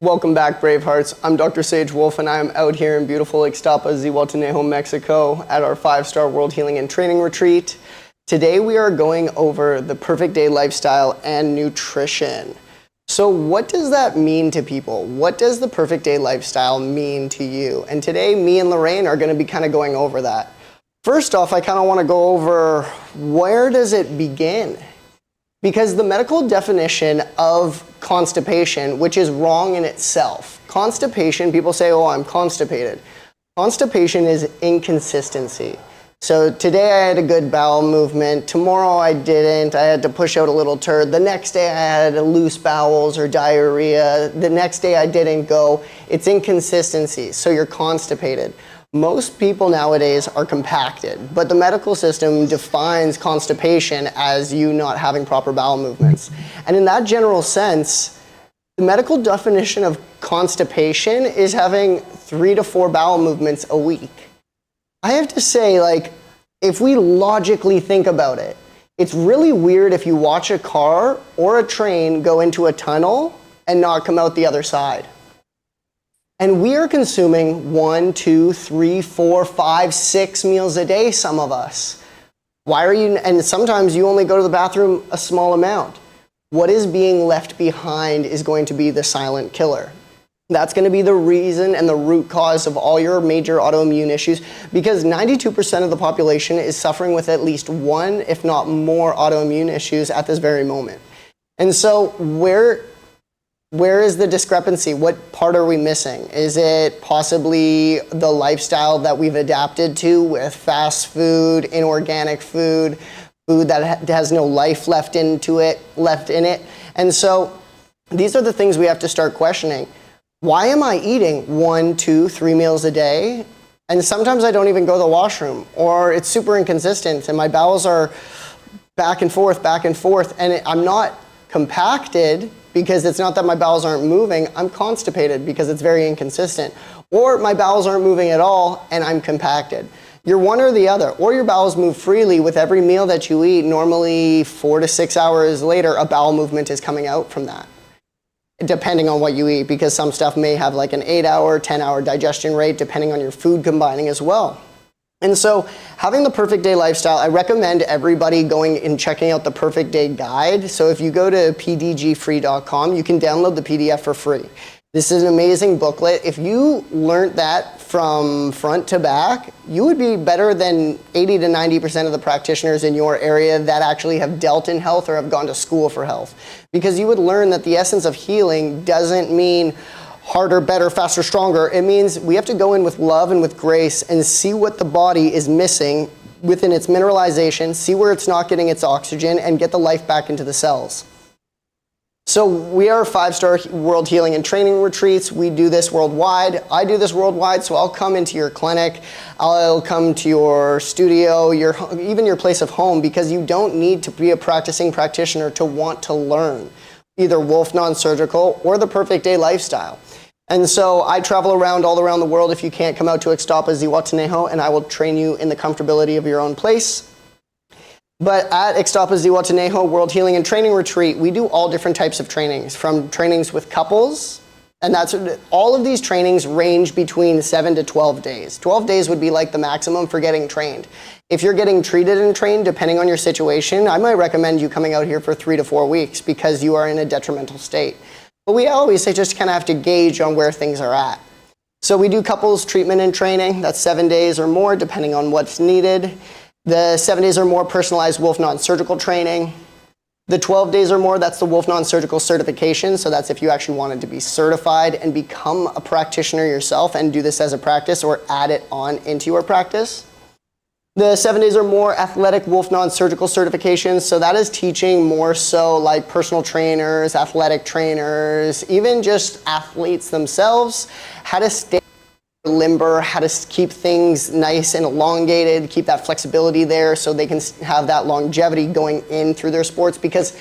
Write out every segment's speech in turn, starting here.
Welcome back, Bravehearts. I'm Dr. Sage Wolf, and I am out here in beautiful Ixtapa, Zihuatanejo, Mexico, at our 5-star World Healing and Training Retreat. Today, we are going over the perfect day lifestyle and nutrition. So what does that mean to people? What does the perfect day lifestyle mean to you? And today, me and Lorraine are going to be kind of going over that. First off, I kind of want to go over where does it begin? Because the medical definition of constipation, which is wrong in itself. Constipation, people say, oh, I'm constipated. Constipation is inconsistency. So today I had a good bowel movement, tomorrow I didn't, I had to push out a little turd, the next day I had loose bowels or diarrhea, the next day I didn't go. It's inconsistency, so you're constipated. Most people nowadays are compacted, but the medical system defines constipation as you not having proper bowel movements. And in that general sense, the medical definition of constipation is having 3 to 4 bowel movements a week. I have to say, if we logically think about it, it's really weird if you watch a car or a train go into a tunnel and not come out the other side. And we are consuming 1, 2, 3, 4, 5, 6 meals a day, some of us. And sometimes you only go to the bathroom a small amount. What is being left behind is going to be the silent killer. That's going to be the reason and the root cause of all your major autoimmune issues, because 92% of the population is suffering with at least one, if not more, autoimmune issues at this very moment. And so where is the discrepancy? What part are we missing? Is it possibly the lifestyle that we've adapted to with fast food, inorganic food, food that has no life left in it? And so these are the things we have to start questioning. Why am I eating 1, 2, 3 meals a day? And sometimes I don't even go to the washroom, or it's super inconsistent and my bowels are back and forth, and I'm not compacted because it's not that my bowels aren't moving, I'm constipated because it's very inconsistent. Or my bowels aren't moving at all and I'm compacted. You're one or the other. Or your bowels move freely with every meal that you eat. Normally 4 to 6 hours later, a bowel movement is coming out from that, depending on what you eat, because some stuff may have like an 8-hour, 10-hour digestion rate, depending on your food combining as well. And so having the perfect day lifestyle, I recommend everybody going and checking out the perfect day guide. So if you go to pdgfree.com, you can download the PDF for free. This is an amazing booklet. If you learned that from front to back, you would be better than 80 to 90% of the practitioners in your area that actually have dealt in health or have gone to school for health. Because you would learn that the essence of healing doesn't mean harder, better, faster, stronger. It means we have to go in with love and with grace and see what the body is missing within its mineralization, see where it's not getting its oxygen, and get the life back into the cells. So we are 5-star World Healing and Training Retreats. We do this worldwide. I do this worldwide, so I'll come into your clinic, I'll come to your studio, even your place of home, because you don't need to be a practicing practitioner to want to learn either Wolf Non-Surgical or the perfect day lifestyle. And so I travel all around the world if you can't come out to Ixtapa, Zihuatanejo, and I will train you in the comfortability of your own place. But at Ixtapa, Zihuatanejo World Healing and Training Retreat, we do all different types of trainings, from trainings with couples, and all of these trainings range between 7 to 12 days. 12 days would be like the maximum for getting trained. If you're getting treated and trained, depending on your situation, I might recommend you coming out here for 3 to 4 weeks because you are in a detrimental state. But we always say just kind of have to gauge on where things are at. So we do couples treatment and training. That's 7 days or more, depending on what's needed. The 7 days or more personalized Wolf Non-Surgical training. The 12 days or more, that's the Wolf Non-Surgical certification. So that's if you actually wanted to be certified and become a practitioner yourself and do this as a practice or add it on into your practice. The 7 days or more athletic Wolf Non-Surgical certifications. So that is teaching more so like personal trainers, athletic trainers, even just athletes themselves, how to stay limber, how to keep things nice and elongated, keep that flexibility there so they can have that longevity going in through their sports. Because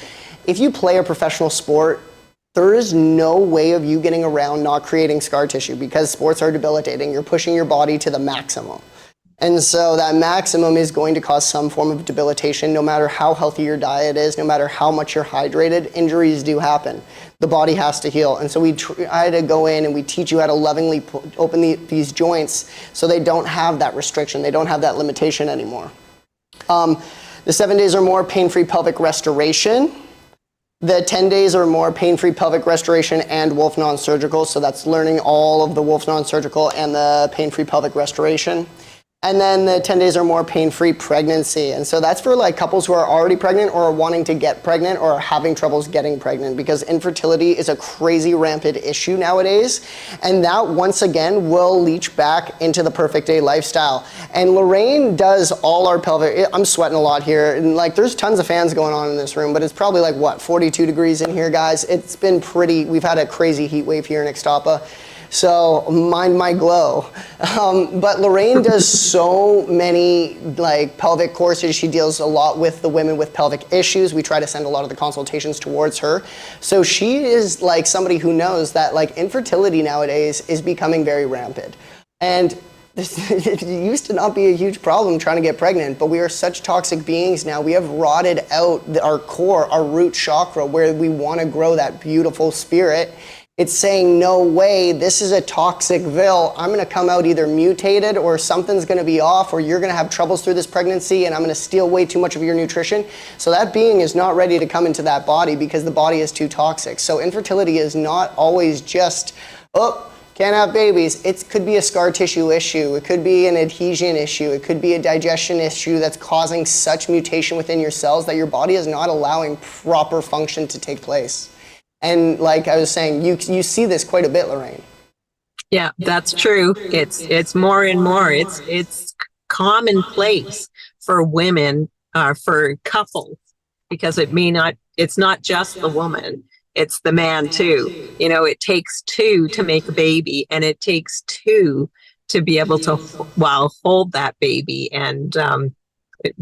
if you play a professional sport, there is no way of you getting around not creating scar tissue because sports are debilitating. You're pushing your body to the maximum. And so that maximum is going to cause some form of debilitation. No matter how healthy your diet is, no matter how much you're hydrated, injuries do happen. The body has to heal. And so we try to go in and we teach you how to lovingly open these joints so they don't have that restriction. They don't have that limitation anymore. The 7 days or more pain-free pelvic restoration. The 10 days or more pain-free pelvic restoration and Wolf non-surgical. So that's learning all of the Wolf non-surgical and the pain-free pelvic restoration. And then the 10 days or more pain-free pregnancy. And so that's for like couples who are already pregnant or are wanting to get pregnant or are having troubles getting pregnant, because infertility is a crazy rampant issue nowadays. And that once again will leach back into the Perfect Day lifestyle. And Lorraine does all our pelvic, I'm sweating a lot here. And like there's tons of fans going on in this room, but it's probably like what, 42 degrees in here, guys. It's been pretty, we've had a crazy heat wave here in Ixtapa. So mind my glow. But Lorraine does so many like pelvic courses. She deals a lot with the women with pelvic issues. We try to send a lot of the consultations towards her. So she is like somebody who knows that like infertility nowadays is becoming very rampant. And it used to not be a huge problem trying to get pregnant, but we are such toxic beings now. We have rotted out our core, our root chakra, where we want to grow that beautiful spirit. It's saying, no way, this is a toxicville. I'm going to come out either mutated or something's going to be off, or you're going to have troubles through this pregnancy and I'm going to steal way too much of your nutrition. So that being is not ready to come into that body because the body is too toxic. So infertility is not always just, oh, can't have babies. It could be a scar tissue issue. It could be an adhesion issue. It could be a digestion issue that's causing such mutation within your cells that your body is not allowing proper function to take place. And like I was saying, you see this quite a bit, Lorraine. Yeah, that's true. It's more and more. It's commonplace for women, for couples, because it's not just the woman, it's the man too. You know, it takes two to make a baby, and it takes two to be able to hold that baby and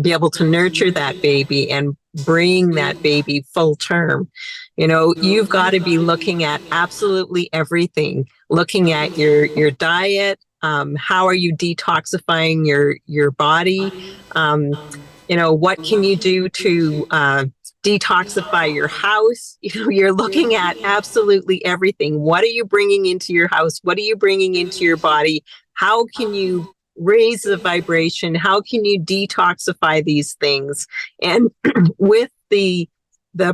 be able to nurture that baby and bring that baby full term. You know, you've got to be looking at absolutely everything, looking at your diet, how are you detoxifying your body, you know, what can you do to detoxify your house. You know, you're looking at absolutely everything. What are you bringing into your house? What are you bringing into your body? How can you raise the vibration? How can you detoxify these things? And with the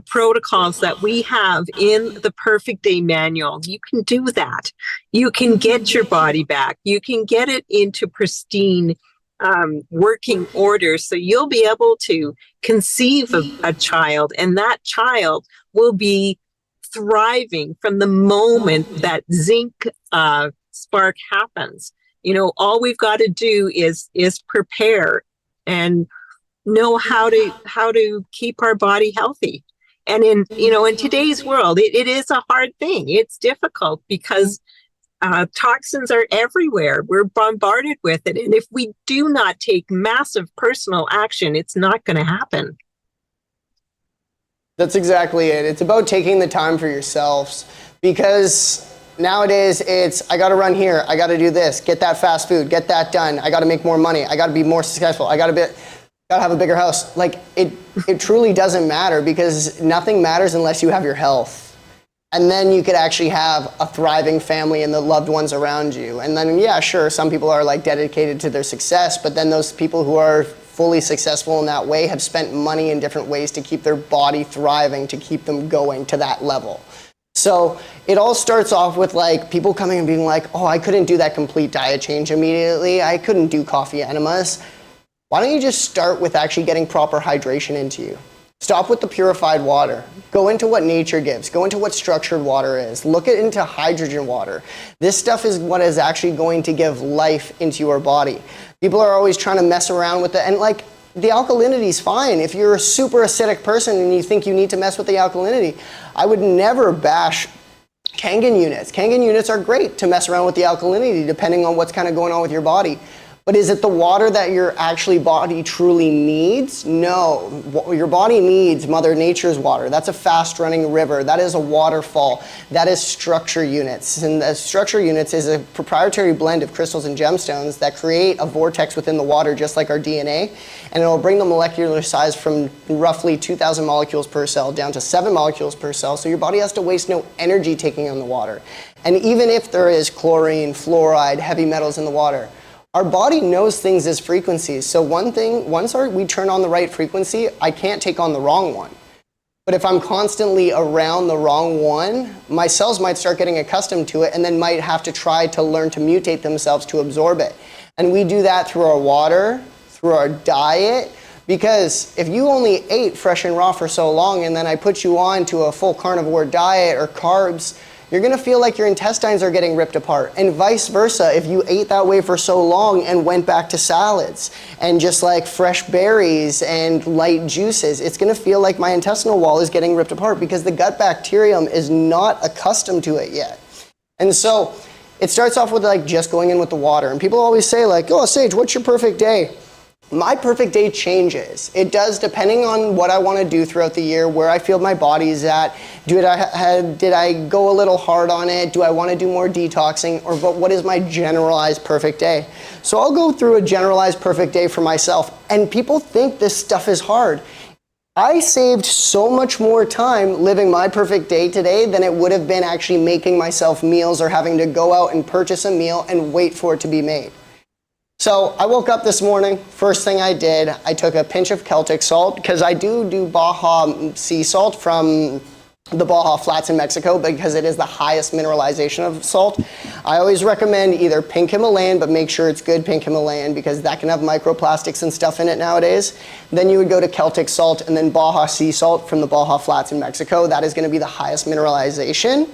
protocols that we have in the Perfect Day manual, you can do that. You can get your body back. You can get it into pristine working order, so you'll be able to conceive a child, and that child will be thriving from the moment that zinc spark happens. You know, all we've got to do is prepare and know how to keep our body healthy. And in today's world, it is a hard thing. It's difficult because toxins are everywhere. We're bombarded with it. And if we do not take massive personal action, it's not going to happen. That's exactly it. It's about taking the time for yourselves, because nowadays it's, I got to run here, I got to do this, get that fast food, get that done, I got to make more money, I got to be more successful, I got to have a bigger house. Like it truly doesn't matter, because nothing matters unless you have your health. And then you could actually have a thriving family and the loved ones around you. And then, yeah, sure, some people are like dedicated to their success, but then those people who are fully successful in that way have spent money in different ways to keep their body thriving, to keep them going to that level. So it all starts off with like people coming and being like, oh, I couldn't do that complete diet change immediately. I couldn't do coffee enemas. Why don't you just start with actually getting proper hydration into you? Stop with the purified water. Go into what nature gives. Go into what structured water is. Look into hydrogen water. This stuff is what is actually going to give life into your body. People are always trying to mess around with it. And like, the alkalinity is fine. If you're a super acidic person and you think you need to mess with the alkalinity, I would never bash Kangen units. Kangen units are great to mess around with the alkalinity depending on what's kind of going on with your body. But is it the water that your actually body truly needs? No. What your body needs Mother Nature's water. That's a fast running river. That is a waterfall. That is structure units. And the structure units is a proprietary blend of crystals and gemstones that create a vortex within the water, just like our DNA. And it'll bring the molecular size from roughly 2,000 molecules per cell down to 7 molecules per cell. So your body has to waste no energy taking on the water. And even if there is chlorine, fluoride, heavy metals in the water, our body knows things as frequencies. So one thing, once we turn on the right frequency, I can't take on the wrong one. But if I'm constantly around the wrong one, my cells might start getting accustomed to it and then might have to try to learn to mutate themselves to absorb it. And we do that through our water, through our diet, because if you only ate fresh and raw for so long and then I put you on to a full carnivore diet or carbs, you're gonna feel like your intestines are getting ripped apart. And vice versa, if you ate that way for so long and went back to salads and just like fresh berries and light juices, it's gonna feel like my intestinal wall is getting ripped apart because the gut bacterium is not accustomed to it yet. And so it starts off with like just going in with the water. And people always say like, oh, Sage, what's your perfect day? My perfect day changes. It does depending on what I want to do throughout the year, where I feel my body's at. Did I go a little hard on it? Do I want to do more detoxing? Or what is my generalized perfect day? So I'll go through a generalized perfect day for myself. And people think this stuff is hard. I saved so much more time living my perfect day today than it would have been actually making myself meals or having to go out and purchase a meal and wait for it to be made. So I woke up this morning, first thing I did, I took a pinch of Celtic salt, because I do Baja sea salt from the Baja Flats in Mexico because it is the highest mineralization of salt. I always recommend either pink Himalayan, but make sure it's good pink Himalayan because that can have microplastics and stuff in it nowadays. Then you would go to Celtic salt and then Baja sea salt from the Baja Flats in Mexico. That is going to be the highest mineralization.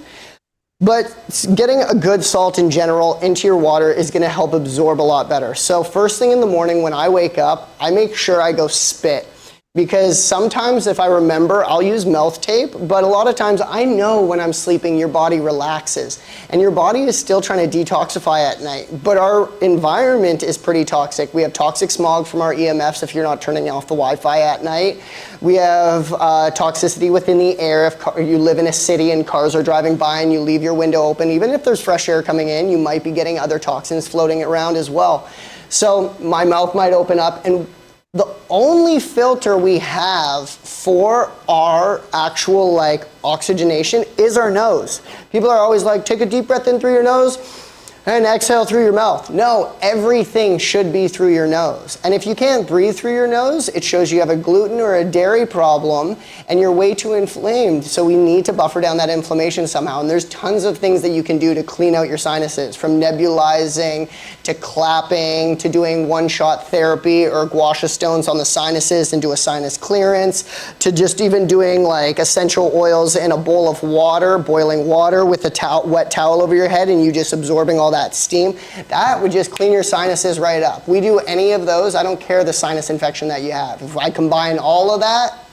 But getting a good salt in general into your water is going to help absorb a lot better. So first thing in the morning when I wake up, I make sure I go spit. Because sometimes if I remember, I'll use mouth tape, but a lot of times I know when I'm sleeping your body relaxes. And your body is still trying to detoxify at night. But our environment is pretty toxic. We have toxic smog from our EMFs if you're not turning off the Wi-Fi at night. We have toxicity within the air if you live in a city and cars are driving by and you leave your window open. Even if there's fresh air coming in, you might be getting other toxins floating around as well. So my mouth might open up, and the only filter we have for our actual like oxygenation is our nose. People are always like, take a deep breath in through your nose and exhale through your mouth. No, everything should be through your nose. And if you can't breathe through your nose, it shows you have a gluten or a dairy problem and you're way too inflamed. So we need to buffer down that inflammation somehow. And there's tons of things that you can do to clean out your sinuses, from nebulizing to clapping to doing one-shot therapy or gua sha stones on the sinuses and do a sinus clearance, to just even doing like essential oils in a bowl of water, boiling water with a wet towel over your head and you just absorbing all that steam. That would just clean your sinuses right up. We do any of those, I don't care the sinus infection that you have. If I combine all of that,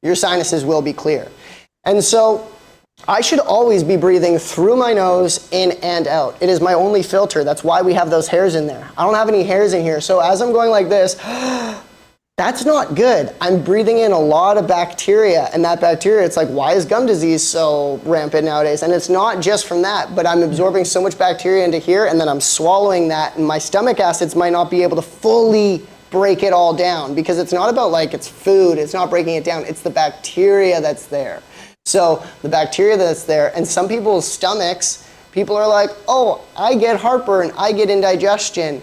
your sinuses will be clear. And so I should always be breathing through my nose, in and out. It is my only filter. That's why we have those hairs in there. I don't have any hairs in here. So as I'm going like this, that's not good. I'm breathing in a lot of bacteria, and that bacteria, it's like, why is gum disease so rampant nowadays? And it's not just from that, but I'm absorbing so much bacteria into here, and then I'm swallowing that, and my stomach acids might not be able to fully break it all down, because it's not about like it's food, it's not breaking it down, it's the bacteria that's there. So the bacteria that's there, and some people's stomachs, people are like, oh, I get heartburn, I get indigestion,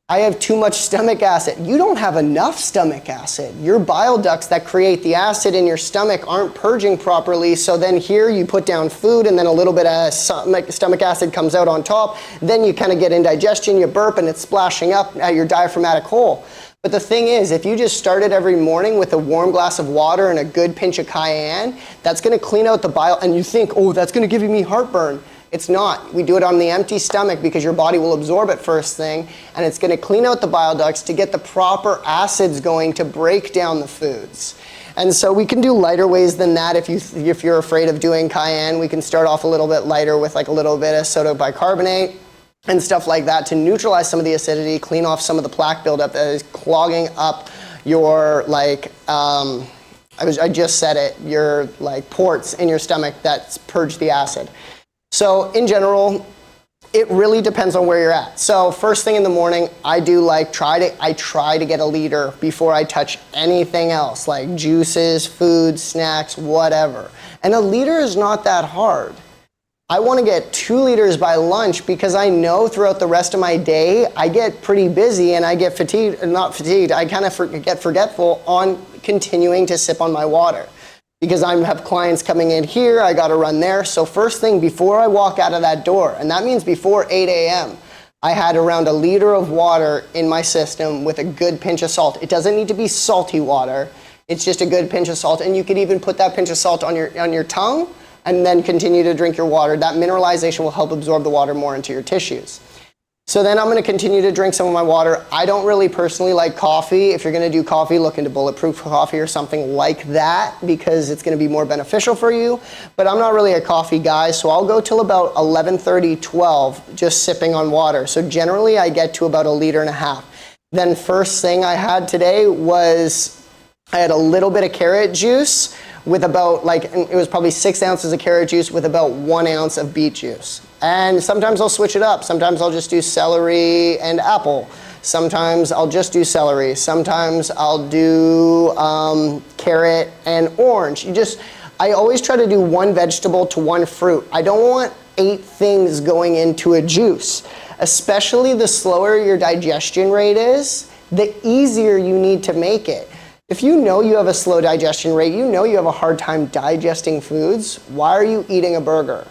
I have too much stomach acid. You don't have enough stomach acid. Your bile ducts that create the acid in your stomach aren't purging properly, so then here you put down food and then a little bit of stomach acid comes out on top, then you kind of get indigestion, you burp and it's splashing up at your diaphragmatic hole. But the thing is, if you just started every morning with a warm glass of water and a good pinch of cayenne, that's gonna clean out the bile, and you think, oh, that's gonna give me heartburn. It's not. We do it on the empty stomach because your body will absorb it first thing, and it's going to clean out the bile ducts to get the proper acids going to break down the foods. And so we can do lighter ways than that. If you're afraid of doing cayenne, we can start off a little bit lighter with like a little bit of soda bicarbonate. and stuff like that to neutralize some of the acidity, clean off some of the plaque buildup that is clogging up your I just said it, your like ports in your stomach that purge the acid. So in general, it really depends on where you're at. So first thing in the morning, I try to get a liter before I touch anything else, like juices, foods, snacks, whatever. And a liter is not that hard. I want to get 2 liters by lunch because I know throughout the rest of my day, I get pretty busy and I get I kind of get forgetful on continuing to sip on my water. Because I have clients coming in here, I got to run there. So first thing before I walk out of that door, and that means before 8 a.m., I had around a liter of water in my system with a good pinch of salt. It doesn't need to be salty water. It's just a good pinch of salt. And you could even put that pinch of salt on your tongue and then continue to drink your water. That mineralization will help absorb the water more into your tissues. So then I'm going to continue to drink some of my water. I don't really personally like coffee. If you're going to do coffee, look into Bulletproof coffee or something like that because it's going to be more beneficial for you. But I'm not really a coffee guy, so I'll go till about 11:30, 12 just sipping on water. So generally I get to about 1.5 liters. Then first thing I had today was I had a little bit of carrot juice with about it was probably 6 ounces of carrot juice with about 1 ounce of beet juice. And sometimes I'll switch it up. Sometimes I'll just do celery and apple. Sometimes I'll just do celery. Sometimes I'll do carrot and orange. I always try to do 1 vegetable to 1 fruit. I don't want 8 things going into a juice. Especially the slower your digestion rate is, the easier you need to make it. If you know you have a slow digestion rate, you know you have a hard time digesting foods, why are you eating a burger?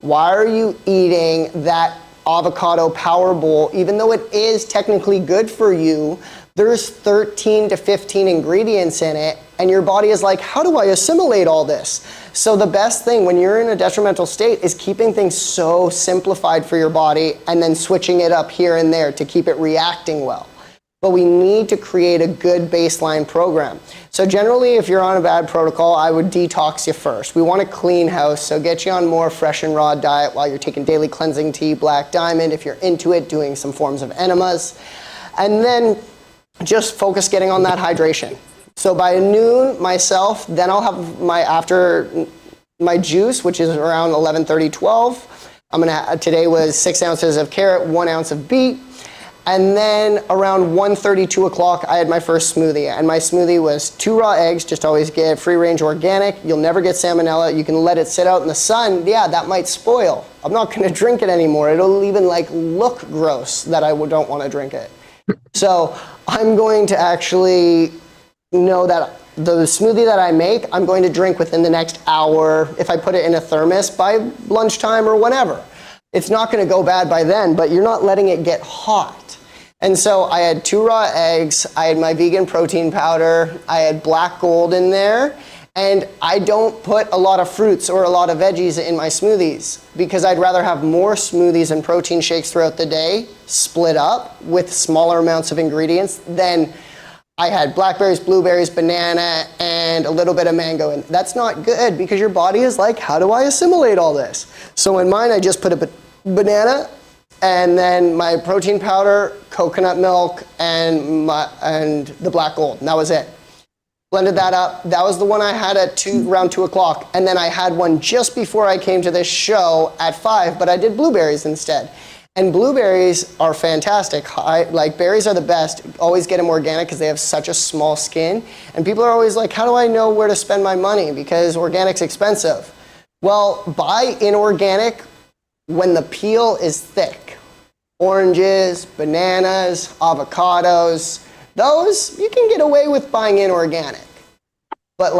Why are you eating that avocado power bowl? Even though it is technically good for you, there's 13 to 15 ingredients in it, and your body is like, how do I assimilate all this? So the best thing when you're in a detrimental state is keeping things so simplified for your body and then switching it up here and there to keep it reacting well. But we need to create a good baseline program. So generally, if you're on a bad protocol, I would detox you first. We want a clean house, so get you on more fresh and raw diet while you're taking daily cleansing tea, Black Diamond, if you're into it, doing some forms of enemas. And then just focus getting on that hydration. So by noon, myself, then I'll have after my juice, which is around 11:30, 12. Today was 6 ounces of carrot, 1 ounce of beet. And then around 1:30, 2 o'clock, I had my first smoothie. And my smoothie was 2 raw eggs, just always get free range organic. You'll never get salmonella. You can let it sit out in the sun. Yeah, that might spoil. I'm not gonna drink it anymore. It'll even look gross that I don't wanna drink it. So I'm going to actually know that the smoothie that I make, I'm going to drink within the next hour if I put it in a thermos by lunchtime or whenever. It's not going to go bad by then, but you're not letting it get hot. And so I had 2 raw eggs, I had my vegan protein powder, I had Black Gold in there, and I don't put a lot of fruits or a lot of veggies in my smoothies because I'd rather have more smoothies and protein shakes throughout the day, split up with smaller amounts of ingredients than I had blackberries, blueberries, banana, and a little bit of mango. And that's not good because your body is like, how do I assimilate all this? So in mine, I just put a banana and then my protein powder, coconut milk, and the Black Gold. And that was it. Blended that up. That was the one I had at around 2 o'clock. And then I had one just before I came to this show at 5, but I did blueberries instead. And blueberries are fantastic. Berries are the best. Always get them organic because they have such a small skin. And people are always like, how do I know where to spend my money? Because organic's expensive. Well, buy inorganic when the peel is thick. Oranges, bananas, avocados, those you can get away with buying inorganic. But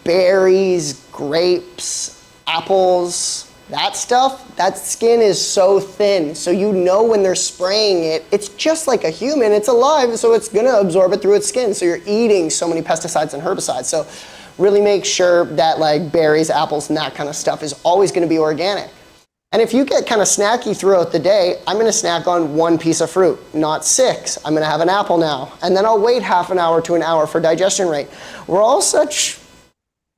berries, grapes, apples, that stuff, that skin is so thin, so you know when they're spraying it, it's just like a human, it's alive, so it's gonna absorb it through its skin, so you're eating so many pesticides and herbicides. So really make sure that berries, apples, and that kind of stuff is always gonna be organic. And if you get kind of snacky throughout the day, I'm gonna snack on 1 piece of fruit, not 6. I'm gonna have an apple now, and then I'll wait half an hour to an hour for digestion rate. We're all such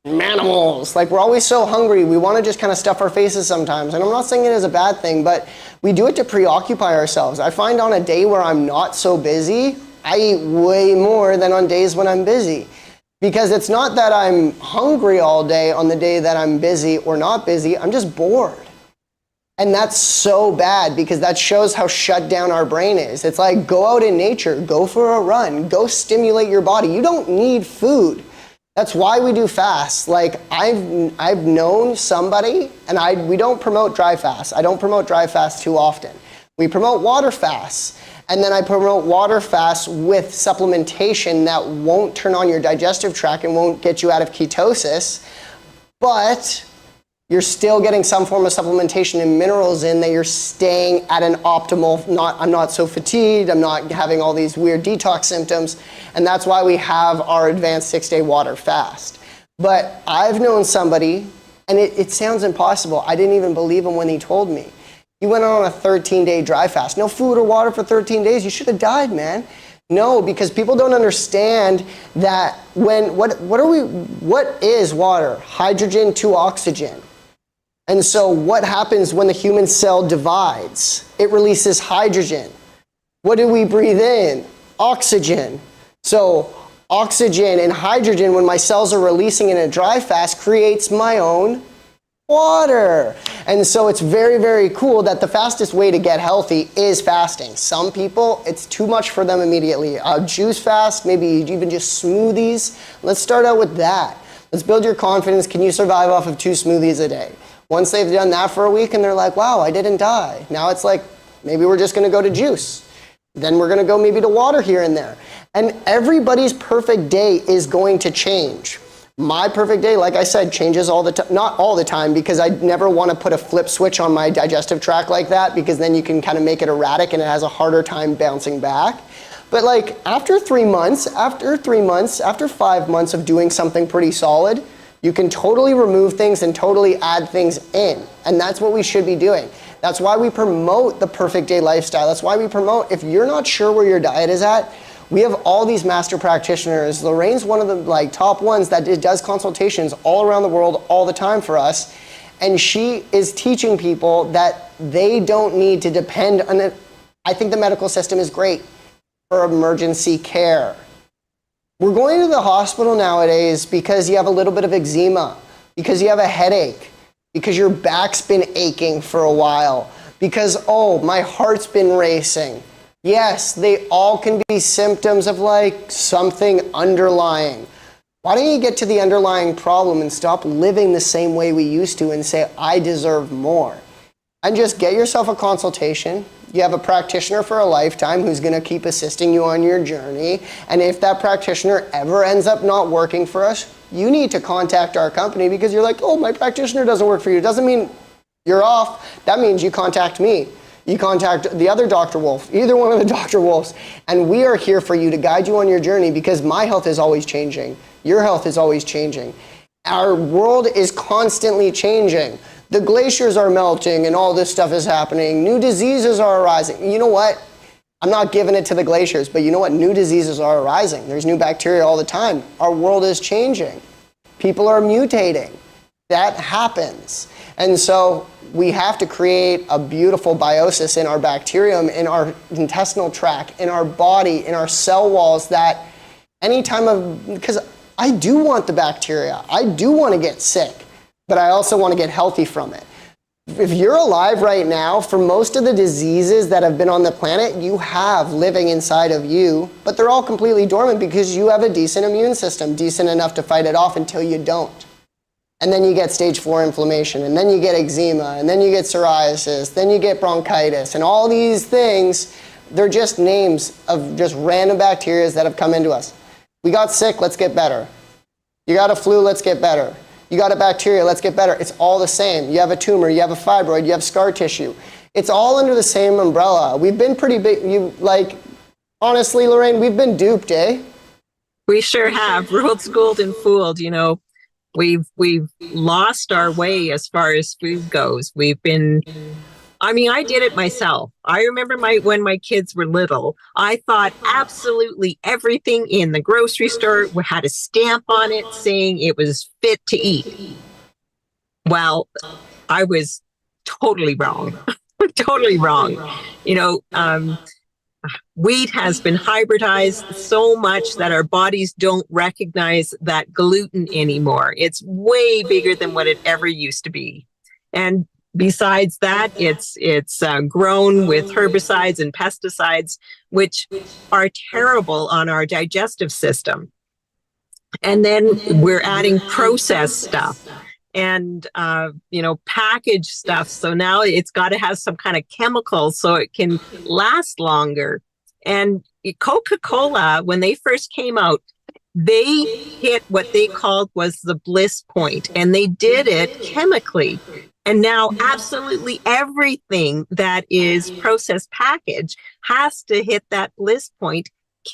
Manimals. Like, we're always so hungry. We want to just kind of stuff our faces sometimes. And I'm not saying it is a bad thing, but we do it to preoccupy ourselves. I find on a day where I'm not so busy, I eat way more than on days when I'm busy. Because it's not that I'm hungry all day on the day that I'm busy or not busy, I'm just bored. And that's so bad because that shows how shut down our brain is. It's like, go out in nature, go for a run, go stimulate your body. You don't need food. That's why we do fasts. Like, I've known somebody, and we don't promote dry fasts. I don't promote dry fasts too often. We promote water fasts. And then I promote water fasts with supplementation that won't turn on your digestive tract and won't get you out of ketosis, but you're still getting some form of supplementation and minerals in that you're staying at an optimal, I'm not so fatigued, I'm not having all these weird detox symptoms, and that's why we have our advanced 6-day water fast. But I've known somebody, and it sounds impossible, I didn't even believe him when he told me. He went on a 13-day dry fast. No food or water for 13 days. You should have died, man. No, because people don't understand that what is water? Hydrogen to oxygen. And so what happens when the human cell divides? It releases hydrogen. What do we breathe in? Oxygen. So oxygen and hydrogen, when my cells are releasing in a dry fast, creates my own water. And so it's very, very cool that the fastest way to get healthy is fasting. Some people, it's too much for them immediately. Juice fast, maybe even just smoothies. Let's start out with that. Let's build your confidence. Can you survive off of 2 smoothies a day? Once they've done that for a week and they're like, wow, I didn't die. Now it's like, maybe we're just going to go to juice. Then we're going to go maybe to water here and there. And everybody's perfect day is going to change. My perfect day, like I said, changes all the time. Not all the time, because I never want to put a flip switch on my digestive tract like that, because then you can kind of make it erratic and it has a harder time bouncing back. But like after 3 months, after 5 months of doing something pretty solid, you can totally remove things and totally add things in. And that's what we should be doing. That's why we promote the perfect day lifestyle. That's why we promote, if you're not sure where your diet is at, we have all these master practitioners. Lorraine's one of the top ones that does consultations all around the world all the time for us. And she is teaching people that they don't need to depend on it. I think the medical system is great for emergency care. We're going to the hospital nowadays because you have a little bit of eczema, because you have a headache, because your back's been aching for a while, because, oh, my heart's been racing. Yes, they all can be symptoms of like something underlying. Why don't you get to the underlying problem and stop living the same way we used to and say, I deserve more? And just get yourself a consultation. You have a practitioner for a lifetime who's going to keep assisting you on your journey. And if that practitioner ever ends up not working for us, you need to contact our company, because you're like, oh, my practitioner doesn't work for you. It doesn't mean you're off. That means you contact me. You contact the other Dr. Wolf, either one of the Dr. Wolves, and we are here for you to guide you on your journey, because my health is always changing. Your health is always changing. Our world is constantly changing. The glaciers are melting and all this stuff is happening. New diseases are arising. You know what? I'm not giving it to the glaciers, but you know what? New diseases are arising. There's new bacteria all the time. Our world is changing. People are mutating. That happens. And so we have to create a beautiful biosis in our bacterium, in our intestinal tract, in our body, in our cell walls, that because I do want the bacteria, I do want to get sick, but I also want to get healthy from it. If you're alive right now, for most of the diseases that have been on the planet, you have living inside of you, but they're all completely dormant because you have a decent immune system, decent enough to fight it off until you don't. And then you get stage 4 inflammation, and then you get eczema, and then you get psoriasis, then you get bronchitis, and all these things, they're just names of just random bacteria that have come into us. We got sick, let's get better. You got a flu, let's get better. You got a bacteria, let's get better. It's all the same. You have a tumor, you have a fibroid, you have scar tissue. It's all under the same umbrella. We've been pretty big, honestly, Lorraine, we've been duped, eh? We sure have. Ruled, schooled, and fooled. We've lost our way as far as food goes. We've been I mean, I did it myself. I remember when my kids were little, I thought absolutely everything in the grocery store had a stamp on it saying it was fit to eat. Well, I was totally wrong. Totally wrong. You know, wheat has been hybridized so much that our bodies don't recognize that gluten anymore. It's way bigger than what it ever used to be. And besides that, it's grown with herbicides and pesticides, which are terrible on our digestive system. And then we're adding processed stuff and packaged stuff. So now it's got to have some kind of chemicals so it can last longer. And Coca-Cola, when they first came out, they hit what they called was the bliss point, and they did it chemically. And now absolutely everything that is processed packaged has to hit that bliss point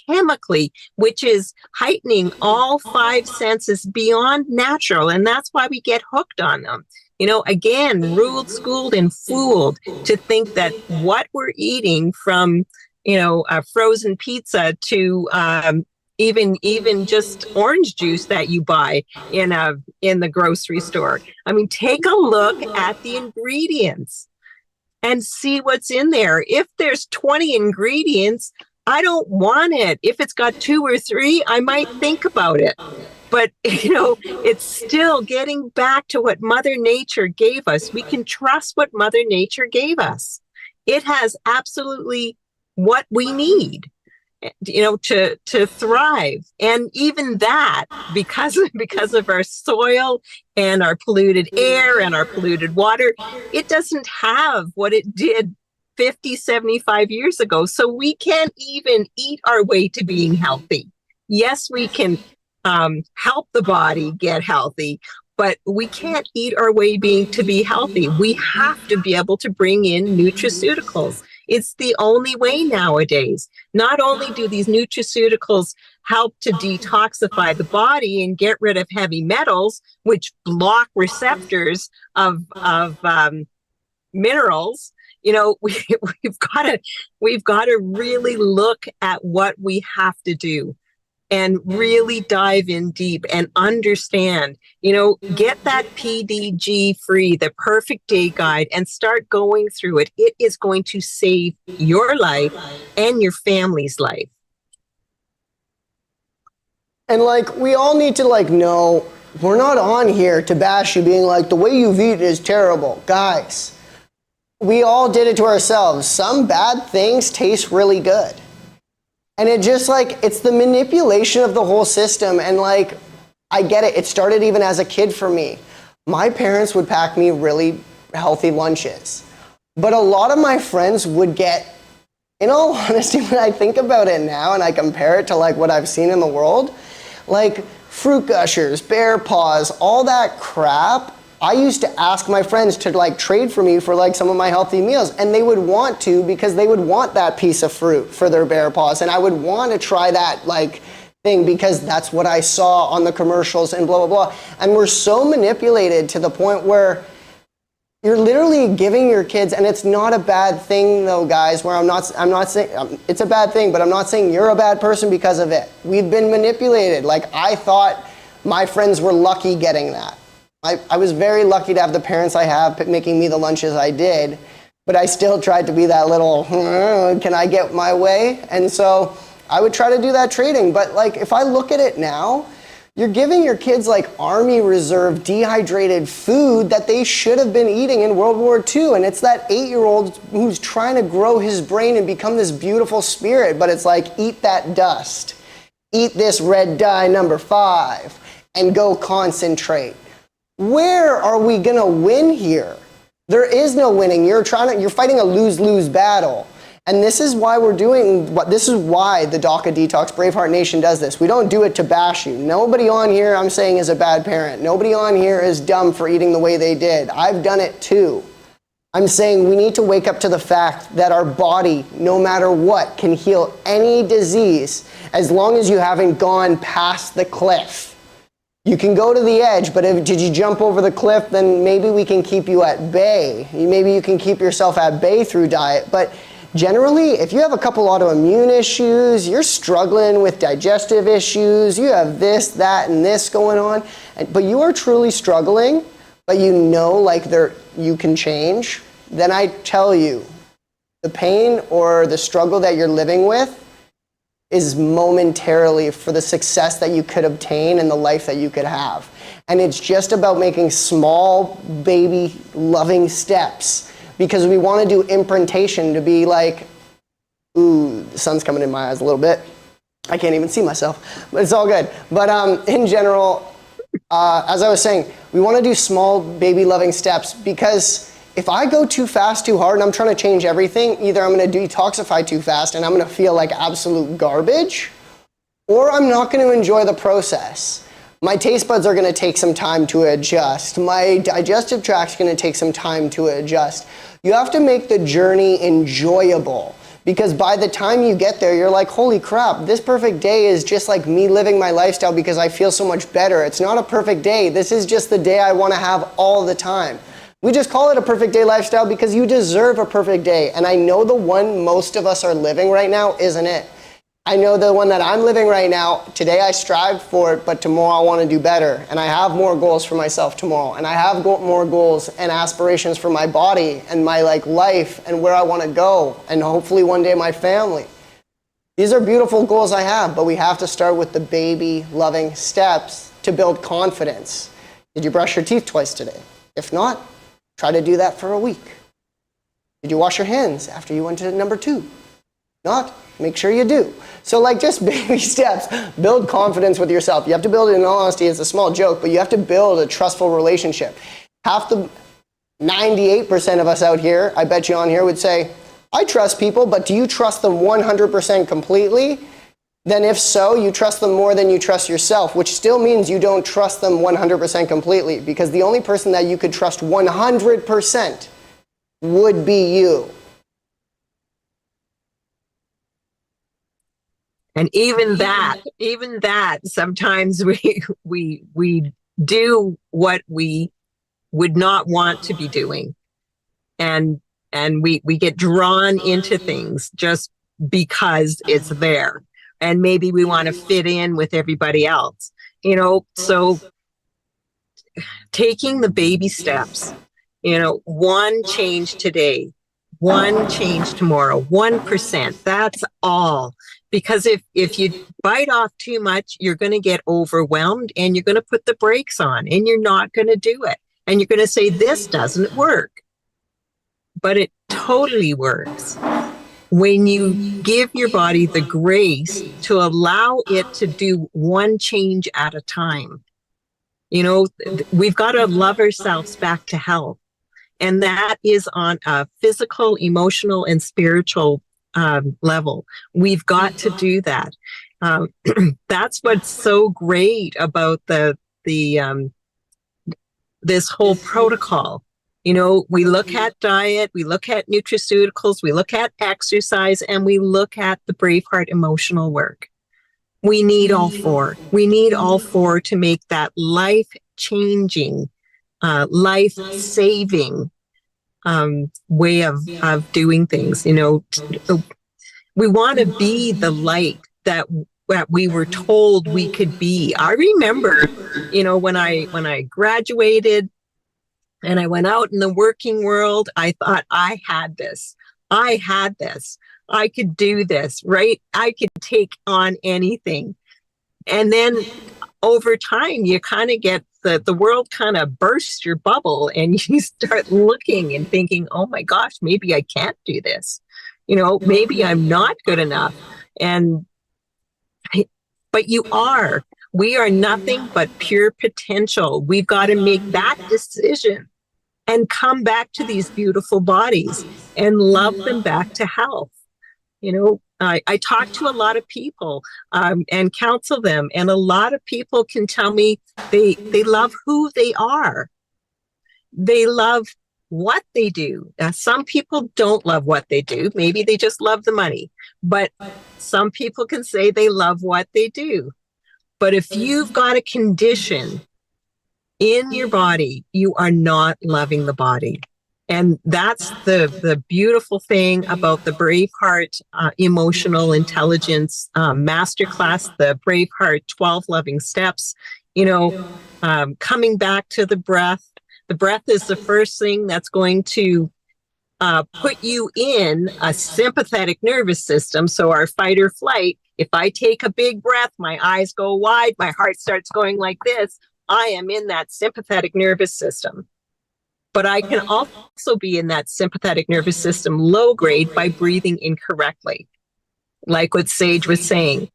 chemically, which is heightening all five senses beyond natural. And that's why we get hooked on them. You know, again, ruled, schooled, and fooled to think that what we're eating, from, a frozen pizza to even just orange juice that you buy in the grocery store. I mean, take a look at the ingredients and see what's in there. If there's 20 ingredients, I don't want it. If it's got 2 or 3, I might think about it. But, it's still getting back to what Mother Nature gave us. We can trust what Mother Nature gave us. It has absolutely what we need, to thrive. And even that, because of our soil and our polluted air and our polluted water, it doesn't have what it did 50, 75 years ago. So we can't even eat our way to being healthy. Yes, we can help the body get healthy, but we can't eat our way to be healthy. We have to be able to bring in nutraceuticals. It's the only way nowadays. Not only do these nutraceuticals help to detoxify the body and get rid of heavy metals, which block receptors of minerals, we've got to really look at what we have to do and really dive in deep and understand, get that PDG free, the perfect day guide, and start going through it. It is going to save your life and your family's life. And we all need to know, we're not on here to bash you being the way you've eaten is terrible. Guys, we all did it to ourselves. Some bad things taste really good. And it just it's the manipulation of the whole system. And I get it. It started even as a kid for me. My parents would pack me really healthy lunches. But a lot of my friends would get, in all honesty, when I think about it now and I compare it to what I've seen in the world, Fruit Gushers, Bear Paws, all that crap, I used to ask my friends to trade for me for some of my healthy meals, and they would want to, because they would want that piece of fruit for their Bear Paws, and I would want to try that thing because that's what I saw on the commercials and blah blah blah. And we're so manipulated to the point where you're literally giving your kids, and it's not a bad thing though, guys, where I'm not saying it's a bad thing, but I'm not saying you're a bad person because of it. We've been manipulated. I thought my friends were lucky getting that. I was very lucky to have the parents I have making me the lunches I did, but I still tried to be that little, can I get my way? And so I would try to do that trading. But if I look at it now, you're giving your kids Army Reserve dehydrated food that they should have been eating in World War II. And it's that 8-year-old who's trying to grow his brain and become this beautiful spirit. But it's eat that dust, eat this red dye number 5, and go concentrate. Where are we gonna win here? There is no winning. You're fighting a lose-lose battle. And this is why this is why the DACA Detox Braveheart Nation does this. We don't do it to bash you. Nobody on here, I'm saying, is a bad parent. Nobody on here is dumb for eating the way they did. I've done it too. I'm saying we need to wake up to the fact that our body, no matter what, can heal any disease as long as you haven't gone past the cliff. You can go to the edge, but did you jump over the cliff, then maybe we can keep you at bay. Maybe you can keep yourself at bay through diet. But generally, if you have a couple autoimmune issues, you're struggling with digestive issues, you have this, that, and this going on, but you are truly struggling, but you know like you can change, then I tell you, the pain or the struggle that you're living with is momentarily for the success that you could obtain and the life that you could have. And it's just about making small, baby, loving steps, because we want to do imprintation to be like, ooh, the sun's coming in my eyes a little bit. I can't even see myself, but it's all good. But in general, as I was saying, we want to do small, baby, loving steps, because if I go too fast, too hard, and I'm trying to change everything, either I'm going to detoxify too fast and I'm going to feel like absolute garbage, or I'm not going to enjoy the process. My taste buds are going to take some time to adjust. My digestive tract's going to take some time to adjust. You have to make the journey enjoyable, because by the time you get there, you're like, holy crap, this perfect day is just like me living my lifestyle because I feel so much better. It's not a perfect day. This is just the day I want to have all the time. We just call it a perfect day lifestyle because you deserve a perfect day. And I know the one most of us are living right now isn't it. I know the one that I'm living right now, today I strive for it, but tomorrow I want to do better. And I have more goals for myself tomorrow. And I have more goals and aspirations for my body and my life and where I want to go. And hopefully one day my family. These are beautiful goals I have, but we have to start with the baby loving steps to build confidence. Did you brush your teeth twice today? If not, try to do that for a week. Did you wash your hands after you went to number 2? Not? Make sure you do. So just baby steps, build confidence with yourself. You have to build it, in all honesty, it's a small joke, but you have to build a trustful relationship. 98% of us out here, I bet you on here would say, I trust people, but do you trust them 100% completely? Then if so, you trust them more than you trust yourself, which still means you don't trust them 100% completely, because the only person that you could trust 100% would be you. And even that, sometimes we do what we would not want to be doing. And we get drawn into things just because it's there. And maybe we want to fit in with everybody else, so taking the baby steps, one change today, one change tomorrow, 1%, that's all. Because if you bite off too much, you're going to get overwhelmed and you're going to put the brakes on and you're not going to do it. And you're going to say, this doesn't work. But it totally works. When you give your body the grace to allow it to do one change at a time, we've got to love ourselves back to health. And that is on a physical, emotional, and spiritual level. We've got to do that. That's what's so great about this whole protocol. We look at diet, we look at nutraceuticals, we look at exercise, and we look at the Braveheart emotional work. We need all four. We need all four to make that life-changing, life-saving way of doing things. We want to be the light that we were told we could be. I remember, when I graduated, and I went out in the working world, I thought I had this. I could do this, right? I could take on anything. And then over time, you kind of get the world kind of bursts your bubble and you start looking and thinking, oh my gosh, maybe I can't do this. Maybe I'm not good enough. But you are. We are nothing but pure potential. We've got to make that decision and come back to these beautiful bodies and love them back to health. I talk to a lot of people and counsel them, and a lot of people can tell me they love who they are. They love what they do. Some people don't love what they do. Maybe they just love the money. But some people can say they love what they do. But if you've got a condition in your body, you are not loving the body. And that's the beautiful thing about the Braveheart Emotional Intelligence Masterclass, the Braveheart 12 Loving Steps. Coming back to the breath. The breath is the first thing that's going to put you in a sympathetic nervous system. So our fight or flight, if I take a big breath, my eyes go wide, my heart starts going like this, I am in that sympathetic nervous system. But I can also be in that sympathetic nervous system low grade by breathing incorrectly. Like what Sage was saying,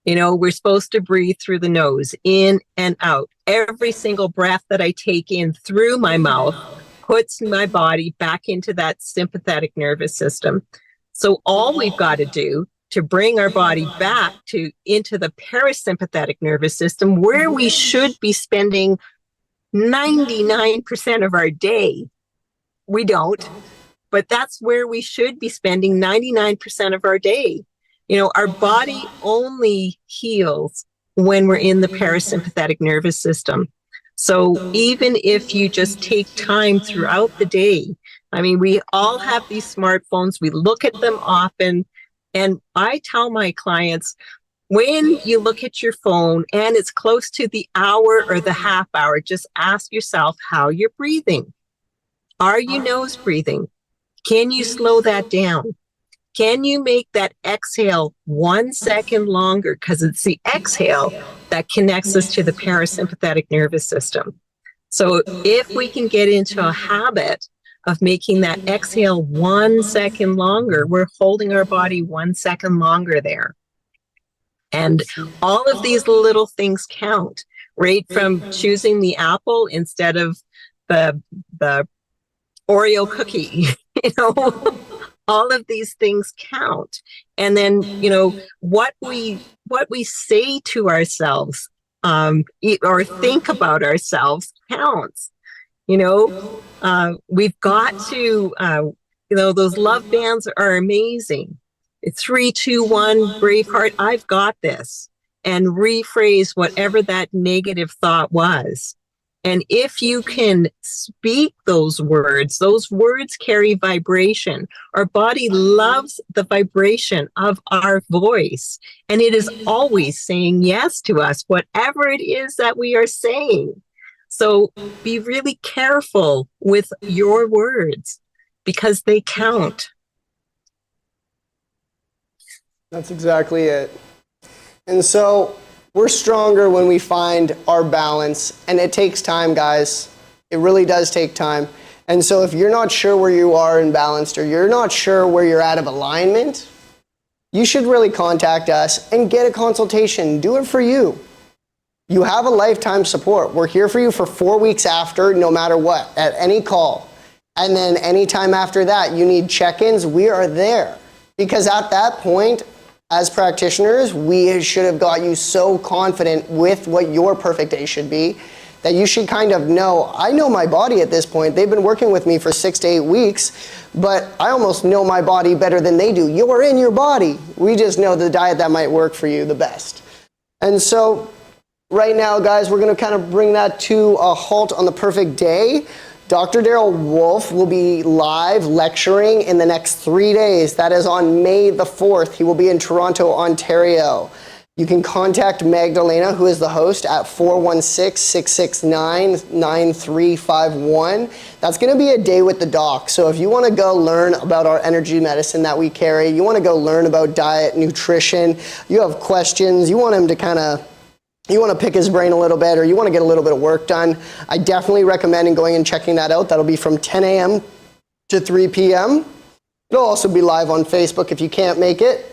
we're supposed to breathe through the nose, in and out. Every single breath that I take in through my mouth puts my body back into that sympathetic nervous system. So all we've got to do to bring our body back into the parasympathetic nervous system, where we should be spending 99% of our day. We don't, but that's where we should be spending 99% of our day. Our body only heals when we're in the parasympathetic nervous system. So even if you just take time throughout the day, we all have these smartphones, we look at them often, and I tell my clients, when you look at your phone and it's close to the hour or the half hour, just ask yourself how you're breathing. Are you nose breathing? Can you slow that down? Can you make that exhale 1 second longer? Because it's the exhale that connects us to the parasympathetic nervous system. So if we can get into a habit of making that exhale 1 second longer, we're holding our body 1 second longer there. And all of these little things count, right from choosing the apple instead of the Oreo cookie, all of these things count. And then, what we say to ourselves or think about ourselves counts. We've got to, those love bands are amazing. 3, 2, 1, Braveheart, I've got this, and rephrase whatever that negative thought was. And if you can speak those words carry vibration. Our body loves the vibration of our voice, and it is always saying yes to us, whatever it is that we are saying. So be really careful with your words because they count. That's exactly it. And so we're stronger when we find our balance, and it takes time, guys. It really does take time. And so if you're not sure where you are in balance, or you're not sure where you're out of alignment, you should really contact us and get a consultation. Do it for you. You have a lifetime support. We're here for you for 4 weeks after, no matter what, at any call. And then anytime after that, you need check-ins, we are there. Because at that point, as practitioners, we should have got you so confident with what your perfect day should be that you should kind of know, I know my body at this point. They've been working with me for 6 to 8 weeks, but I almost know my body better than they do. You're in your body. We just know the diet that might work for you the best. And so right now, guys, we're going to kind of bring that to a halt on the perfect day. Dr. Daryl Wolfe will be live lecturing in the next 3 days. That is on May the 4th. He will be in Toronto, Ontario. You can contact Magdalena, who is the host, at 416-669-9351. That's going to be a day with the doc. So if you want to go learn about our energy medicine that we carry, you want to go learn about diet, nutrition, you have questions, you want him to you want to pick his brain a little bit, or you want to get a little bit of work done, I definitely recommend going and checking that out. That'll be from 10 a.m. to 3 p.m. It'll also be live on Facebook if you can't make it.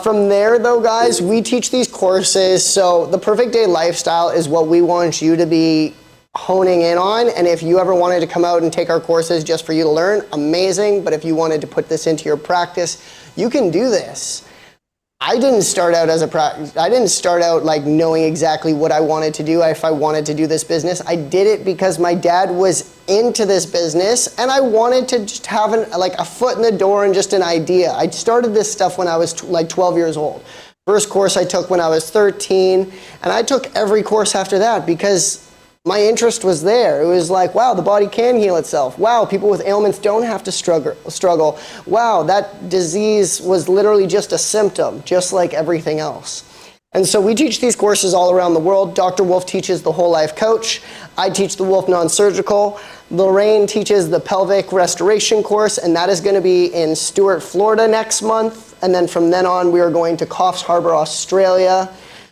From there, though, guys, we teach these courses. So the Perfect Day Lifestyle is what we want you to be honing in on. And if you ever wanted to come out and take our courses just for you to learn, amazing. But if you wanted to put this into your practice, you can do this. I didn't start out like knowing exactly what I wanted to do if I wanted to do this business. I did it because my dad was into this business and I wanted to just have a foot in the door and just an idea. I started this stuff when I was like 12 years old. First course I took when I was 13, and I took every course after that because my interest was there. It was like, wow, the body can heal itself. Wow, people with ailments don't have to struggle. Wow, that disease was literally just a symptom, just like everything else. And so we teach these courses all around the world. Dr. Wolf teaches the Whole Life Coach. I teach the Wolf Non-Surgical. Lorraine teaches the Pelvic Restoration course, and that is going to be in Stuart, Florida next month. And then from then on, we are going to Coffs Harbour, Australia.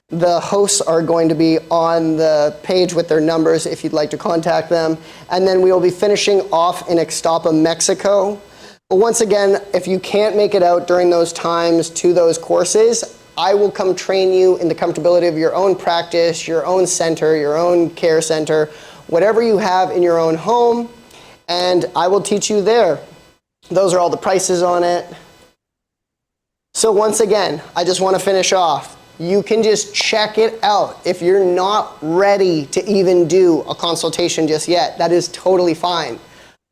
The hosts are going to be on the page with their numbers if you'd like to contact them. And then we will be finishing off in Ixtapa, Mexico. But once again, if you can't make it out during those times to those courses, I will come train you in the comfortability of your own practice, your own center, your own care center, whatever you have in your own home, and I will teach you there. Those are all the prices on it. So once again, I just want to finish off. You can just check it out. If you're not ready to even do a consultation just yet, that is totally fine.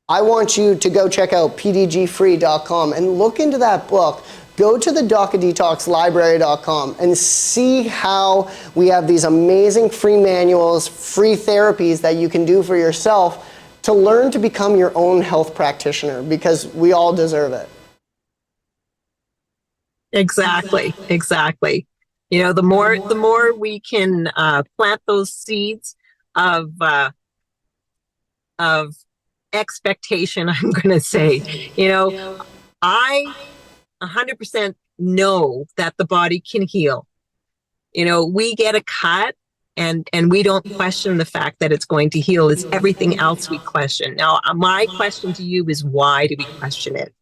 I want you to go check out pdgfree.com and look into that book. Go to the DockADetoxLibrary.com and see how we have these amazing free manuals, free therapies that you can do for yourself to learn to become your own health practitioner, because we all deserve it. Exactly. You know, the more we can plant those seeds of expectation, I'm going to say, you know, I 100% know that the body can heal. You know, we get a cut and we don't question the fact that it's going to heal. It's everything else we question. Now, my question to you is, why do we question it?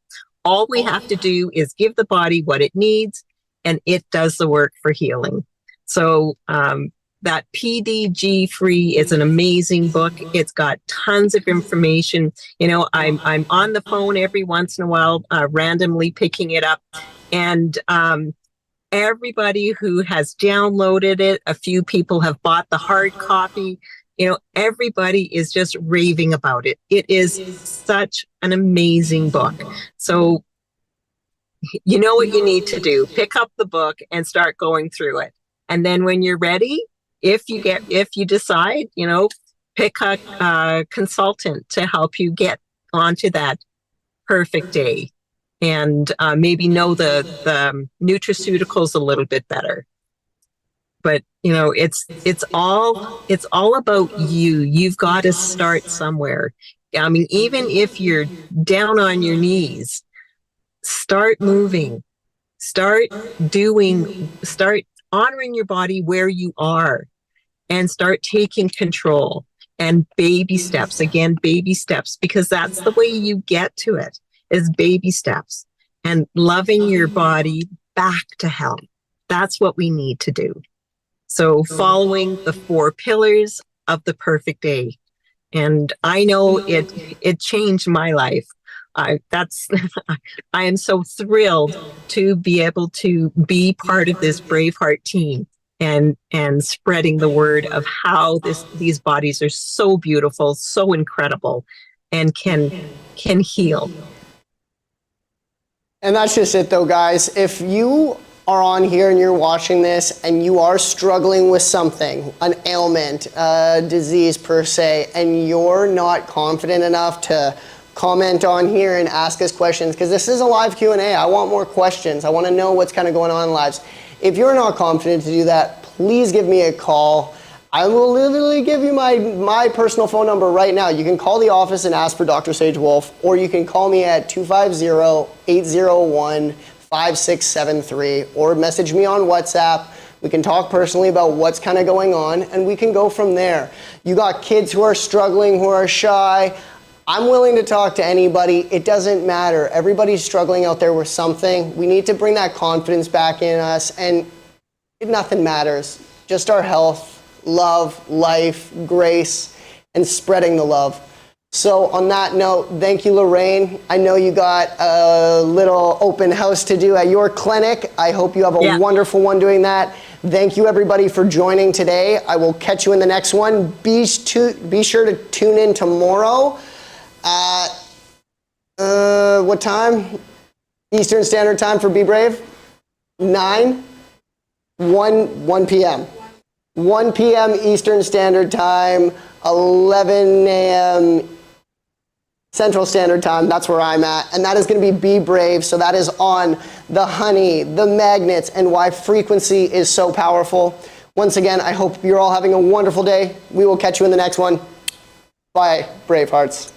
All we have to do is give the body what it needs, and it does the work for healing. So that PDG Free is an amazing book. It's got tons of information. You know, I'm on the phone every once in a while, randomly picking it up. And everybody who has downloaded it, a few people have bought the hard copy. You know, everybody is just raving about it. It is such an amazing book. So you know what you need to do. Pick up the book and start going through it. And then when you're ready, if you decide, you know, pick a consultant to help you get onto that perfect day, and maybe know the nutraceuticals a little bit better. But you know, it's all about you. You've got to start somewhere. I mean, even if you're down on your knees, start moving, start honoring your body where you are, and start taking control. And baby steps, because that's the way you get to it, is baby steps, and loving your body back to health. That's what we need to do. So following the 4 pillars of the perfect day. And I know it changed my life. I am so thrilled to be able to be part of this Braveheart team and spreading the word of how these bodies are so beautiful, so incredible, and can heal. And that's just it though, guys. If you are on here and you're watching this and you are struggling with something, an ailment, a disease per se, and you're not confident enough to comment on here and ask us questions, because this is a live Q&A. I want more questions. I want to know what's kind of going on in lives. If you're not confident to do that, please give me a call. I will literally give you my personal phone number right now. You can call the office and ask for Dr. Sage Wolf, or you can call me at 250-801-5673, or message me on WhatsApp. We can talk personally about what's kind of going on, and we can go from there. You got kids who are struggling, who are shy. I'm willing to talk to anybody. It doesn't matter. Everybody's struggling out there with something. We need to bring that confidence back in us, and nothing matters. Just our health, love, life, grace, and spreading the love. So on that note, thank you, Lorraine. I know you got a little open house to do at your clinic. I hope you have a wonderful one doing that. Thank you, everybody, for joining today. I will catch you in the next one. Be sure to tune in tomorrow at what time? Eastern Standard Time for Be Brave? 9? 1 p.m. 1 p.m. Eastern Standard Time, 11 a.m. Central Standard Time. That's where I'm at. And that is going to be Brave. So that is on the honey, the magnets, and why frequency is so powerful. Once again, I hope you're all having a wonderful day. We will catch you in the next one. Bye, Brave Hearts.